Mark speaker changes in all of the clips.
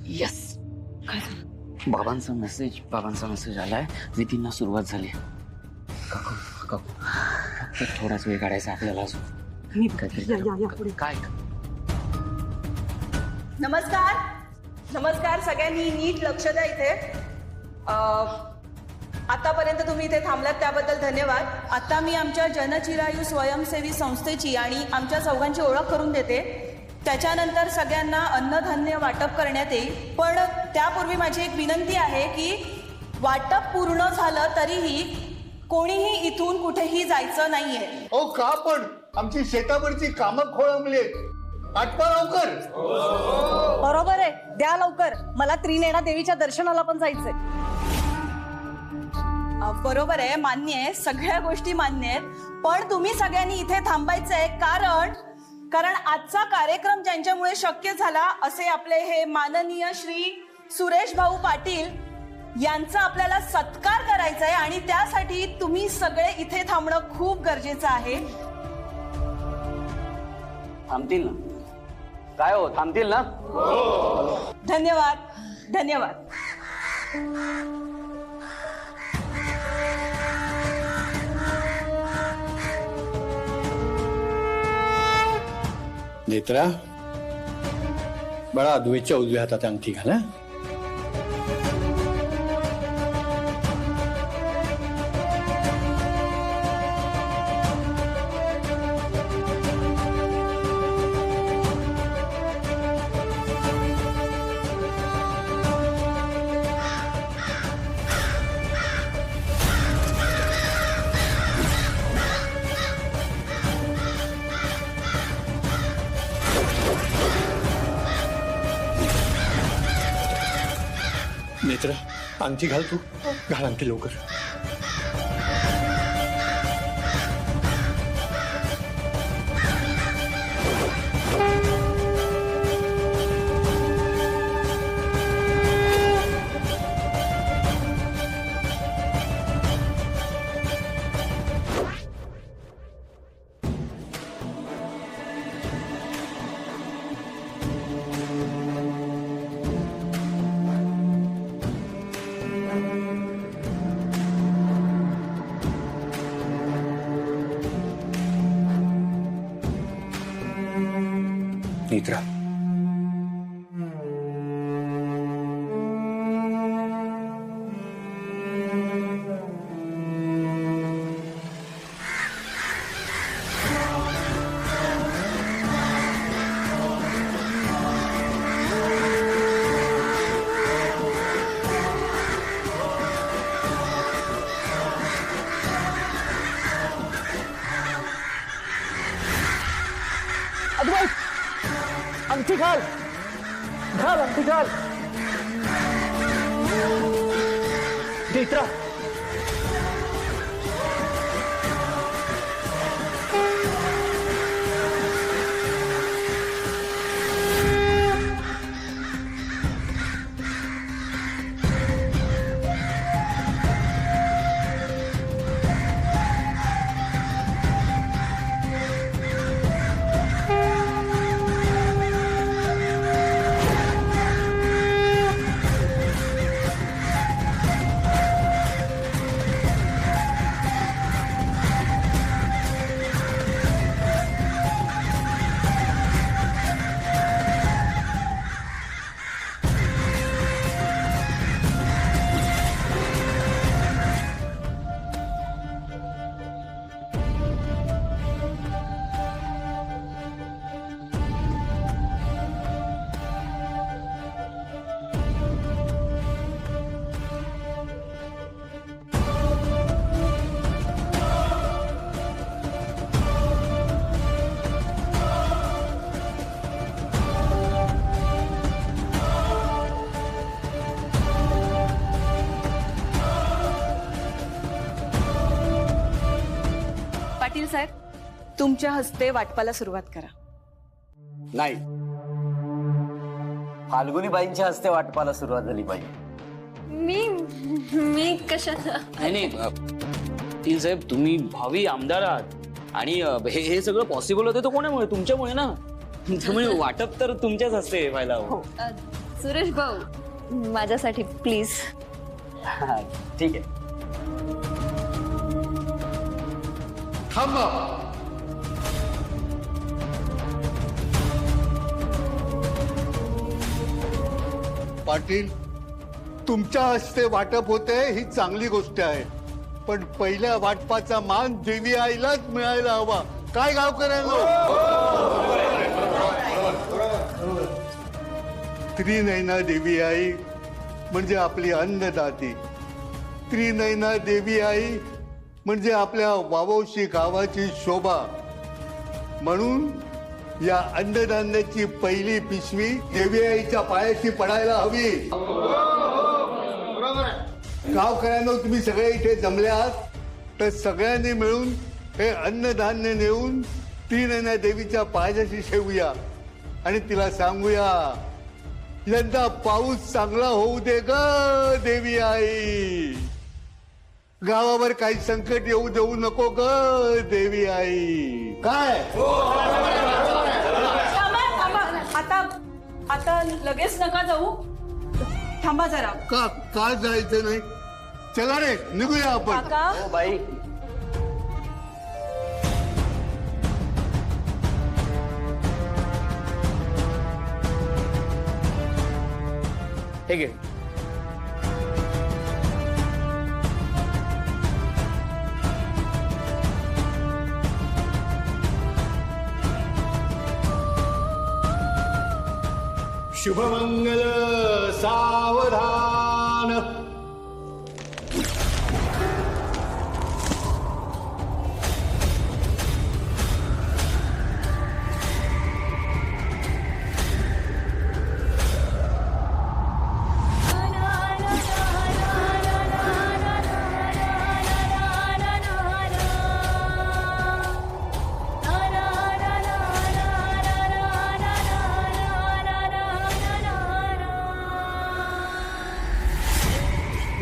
Speaker 1: Yes, बाबांचा message आलाय. विधींना सुरुवात झाली. काकू काकू फक्त थोडाच वेळ काढायचा आपल्याला अजून. काय
Speaker 2: नमस्कार नमस्कार सगळ्यांनी नीट लक्ष द्या इथे. आतापर्यंत तुम्ही इथे थांबलात त्याबद्दल धन्यवाद. आता मी आमच्या जनचिरायू स्वयंसेवी संस्थेची आणि आमच्या चौघांची ओळख करून देते. त्याच्यानंतर सगळ्यांना अन्नधान्य वाटप करण्यात येईल. पण त्यापूर्वी माझी एक विनंती आहे की वाटप पूर्ण झालं तरीही कोणीही इथून कुठेही जायचं नाहीये.
Speaker 3: ओ का पण आमची शेतावरची कामं खोळंबली. आटपा लवकर.
Speaker 2: बरोबर आहे, द्या लवकर. मला त्रिनेणा देवीच्या दर्शनाला पण जायचंय. बरोबर आहे, मान्य आहे, सगळ्या गोष्टी मान्य आहेत. पण तुम्ही सगळ्यांनी इथे थांबायचंय कारण आजचा कार्यक्रम ज्यांच्यामुळे शक्य झाला असे आपले हे माननीय श्री सुरेश भाऊ पाटील यांचा आपल्याला सत्कार करायचा आहे आणि त्यासाठी तुम्ही सगळे इथे थांबणं खूप गरजेचं आहे.
Speaker 1: थांबतील ना? काय हो, थांबतील ना?
Speaker 2: धन्यवाद धन्यवाद.
Speaker 3: नेत्रा बळा द्वेच्या उजव्या हातात अंगठी घाला. नेत्रा अंगठी घाल. तू घाल अंगठी लवकर. नेत्रा
Speaker 2: अंगठी घाल घाल अंगठी घाल.
Speaker 3: नेत्रा
Speaker 2: पाटील साहेब, तुमच्या हस्ते वाटपाला सुरुवात करा.
Speaker 1: नाही, फाल्गुनीबाईंच्या हस्ते वाटपाला सुरुवात झाली पाहिजे.
Speaker 4: मी कशाला?
Speaker 1: नाही पाटील साहेब, तुम्ही भावी आमदार आहात आणि हे सगळं पॉसिबल होतं तर कोणामुळे? तुमच्यामुळे ना. त्यामुळे वाटप तर तुमच्याच हस्ते व्हायला हवं.
Speaker 4: सुरेश भाऊ माझ्यासाठी प्लीज.
Speaker 1: हा, ठीक आहे.
Speaker 3: थांबा. पाटील, तुमच्या हस्ते वाटप होते ही चांगली गोष्ट आहे, पण पहिल्या वाटपाचा मान देवी आईलाच मिळायला हवा. काय गावकऱ्यांनो? त्रिनयना देवी आई म्हणजे आपली अन्नदाती. त्रिनयना देवी आई म्हणजे आपल्या वावोशी गावाची शोभा. म्हणून या अन्नधान्याची पहिली पिशवी देवी आईच्या पायाशी पडायला हवी. गावकऱ्यांनो, तुम्ही सगळे इथे जमले आहात तर सगळ्यांनी मिळून हे अन्नधान्य नेऊन त्रिनयना देवीच्या पायाशी ठेवूया आणि तिला सांगूया, यंदा पाऊस चांगला होऊ दे ग देवी आई. गावावर काही संकट येऊ देऊ नको ग देवी आई. काय
Speaker 2: थांबा थांबा, आता लगेच नका जाऊ. थांबा जरा.
Speaker 3: का जायचं नाही? चला रे, निघूया आपण.
Speaker 2: काका,
Speaker 1: हो बाई. हे घे.
Speaker 3: शुभमंगल सावधान.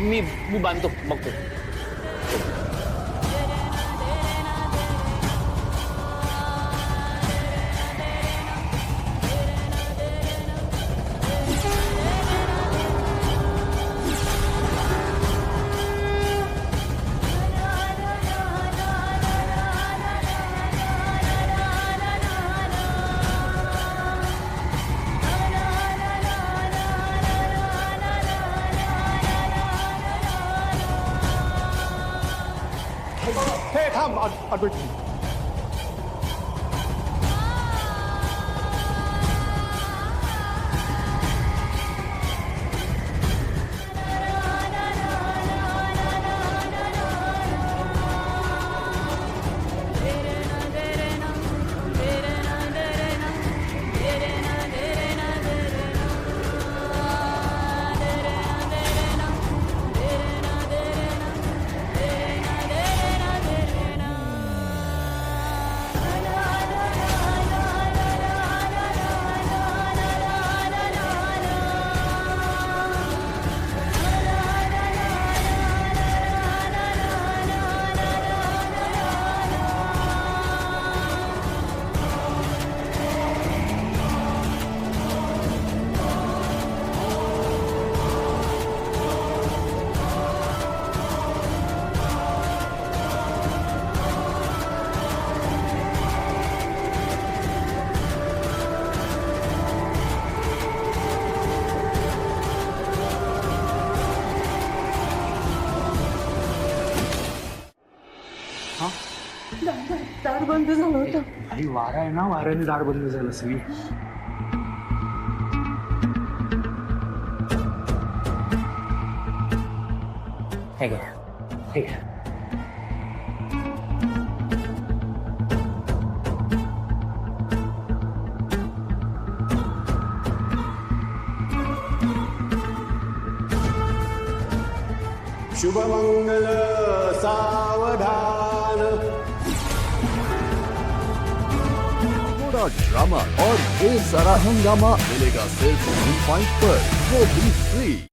Speaker 1: मी बांधतो, बघतो.
Speaker 3: हे थांब, अद्वैत.
Speaker 2: दार बंद झालं होतं.
Speaker 1: आणि वारा आहे ना, वाऱ्याने दार बंद झालं सगळी. हे घ्या, हे घ्या.
Speaker 3: शुभमंगल सावधान.
Speaker 5: थोड़ा ड्रामा और ये सारा हंगामा मिलेगा सिर्फ 1 पॉइंट पर, वो भी फ्री.